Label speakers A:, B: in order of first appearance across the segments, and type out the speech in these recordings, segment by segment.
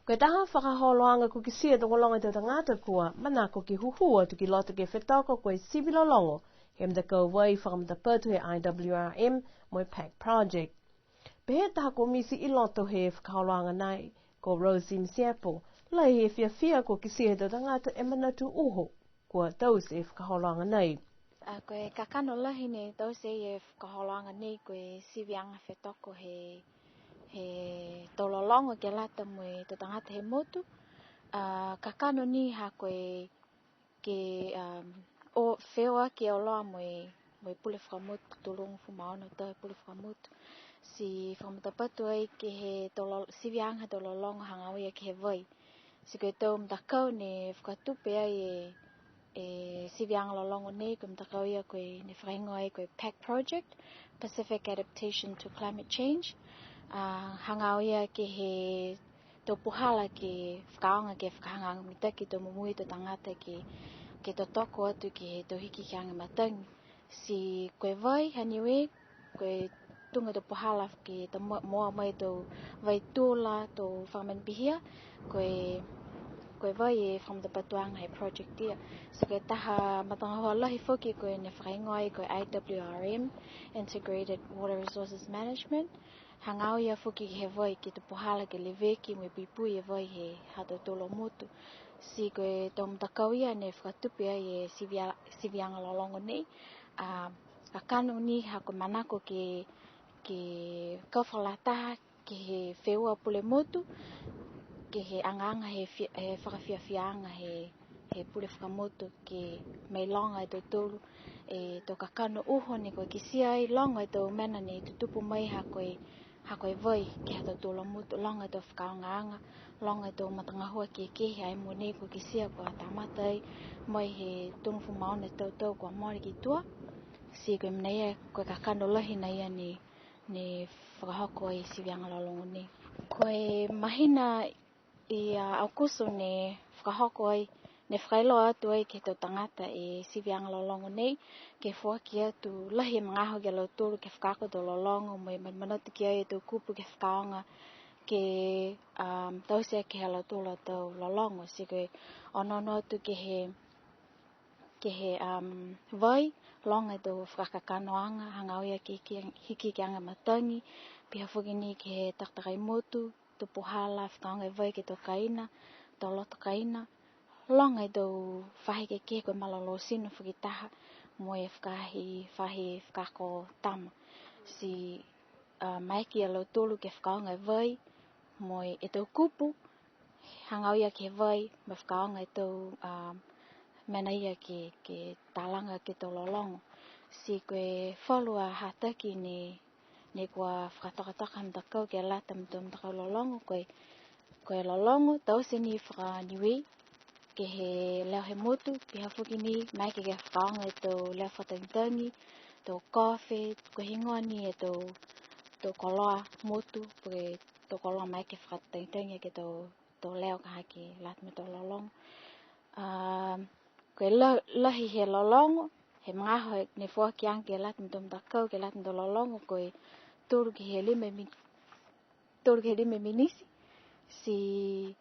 A: Koe taha whakaholoanga ko ki sia tongo longa te tangata kua, mana ko ki huhua tu ki loto ke whetoko koe sibilo longo, he mtakau wai whakamata patu he IWRM mo PAC project. Pehe taha ko misi I loto he whakaholoanga nai, ko Rosie Msiapo, lai he fia ko ki sia te tangata e manatu uho, kua tause e whakaholoanga nei.
B: Koe kakano lahi ne tause e whakaholoanga nei koe sivianga whetoko he tololongo ke lata moe te tangata he motu. Kakano ni ha koe ke o whewa ke o loa moe pule whakamotu, tulungu fumaono tahe pule whakamotu. Si whakamutapatu ai ke he sivianga tololongo hangawea ke he vai. Si koe tau mtakau ne whakatupe ai sivianga lolongo nei koe mtakau ia koe ne whaingo ai koe PAC project, Pacific Adaptation to Climate Change. Hangau ia ke he tō puhala ke whakaonga ke whakahanga mitaki tō mumui tō tangata ke tō toko atu ke he tō hiki ki anga matangi. Si koe vai, Niue, koe tunga tō puhala ke tō moa mai tō vai tūla tō whamanpihia, koe vai e whamatapatuanga he project ia. So koe taha matanga hoa lahi whoki koe ne whakaingo ai koe IWRM, Integrated Water Resources Management. Hangau ia whoki he vai ki te puhala ke leveki mo pipui e vai he hato tolo motu. Si koe tō mtakau ia ne whakatupi ai e sivianga lolongo nei. Kakano ni ha koe manako ke kawhalataha ke he wheua pule motu, ke he anganga he whakawhiawhianga he pule whakamotu ke mei longa e tō tōru e tō kakano uho ne koe kisia ai longa e tō mena ne tutupu mai ha koe vai ke hato tōla motu longa e tō whakaongaanga, longa e tō matangahua ke kehe ai mo ne koe kisia koe tamata ai mai he tungfu maone tau koe mori ki tua. Si koe mna ia koe kakano lahi na ia ne whakahoko ai sivianga lolongo nei. Koe mahina I aukuso ne whakahoko ai, ne whakailo atu ai ke tō tangata e sivianga lolongo nei, ke whuaki atu lahi mangaho ke lau tōru ke whakako tō lolongo, mo manatu ki ai e tō kupu ke whakaonga, ke tausea ke he lau tōla tō lolongo. Si koe onono atu ke he vai, longa tō whakakanoanga, hangauia ke hiki ki anga matangi, piha whuki ni ke he taktakai motu, tō puhala, whakaonga vai ke tō kaina, tō loto kaina, longa I tō whahi ke koe malolo sino whakitaha, mo e whahi whakako tama. Si maiki a lau tōlu ke whakaonga vai, mo e tō kupu, hangauia ke vai, mo whakaonga tō mena ia ke tālanga ke tō lolongo. Si koe whalua hataki ne kua whakatokataka mtakau ke lata mtakau lolongo, koe lolongo, tause ni whakaniwe, ke he leo he motu, piha whuki ni, mai ke whakaonga e tō leo whatangitangi, tō kofe, koe hingoa ni e tō koloa motu, koe tō koloa mai ke whatangitangi ke tō leo kaha ke lata me tō lolongo. Koe lahi he lolongo, he mangaho ne whuaki ang ke lata me tō mtakau, ke lata me tō lolongo, koe tōru ki he lime minisi, si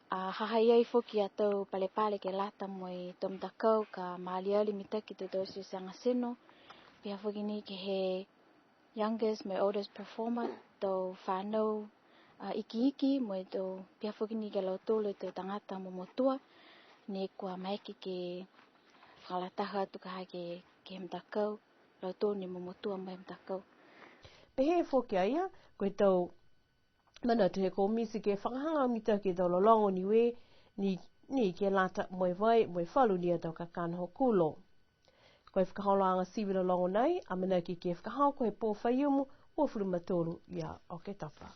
B: hahai ai whuki a tau palepale ke lata mo I tō mtakau ka maaliali mitaki tō tōsi sanga sino, piha whuki ni ke he youngest mo oldest performer, tō whanau iki mo tō piha whuki ni ke lau tōlu tō tangata mo motua, ne kua maiki ke whakalataha atu kaha ke mtakau, lau tōlu ni mo motua mo mtakau.
A: Pehe whoki aia, koe tau manatu he ko misi ke whakahanga mita ke tau lolongo Niue, ni ke lata moe vai, moe whalu ni a tau kakana ho kulo. Koe whakaholoanga siwi lolongo nei, a manaki ke whakahau koe pō whaiumu, ua whuru matoro ia o ke tapa.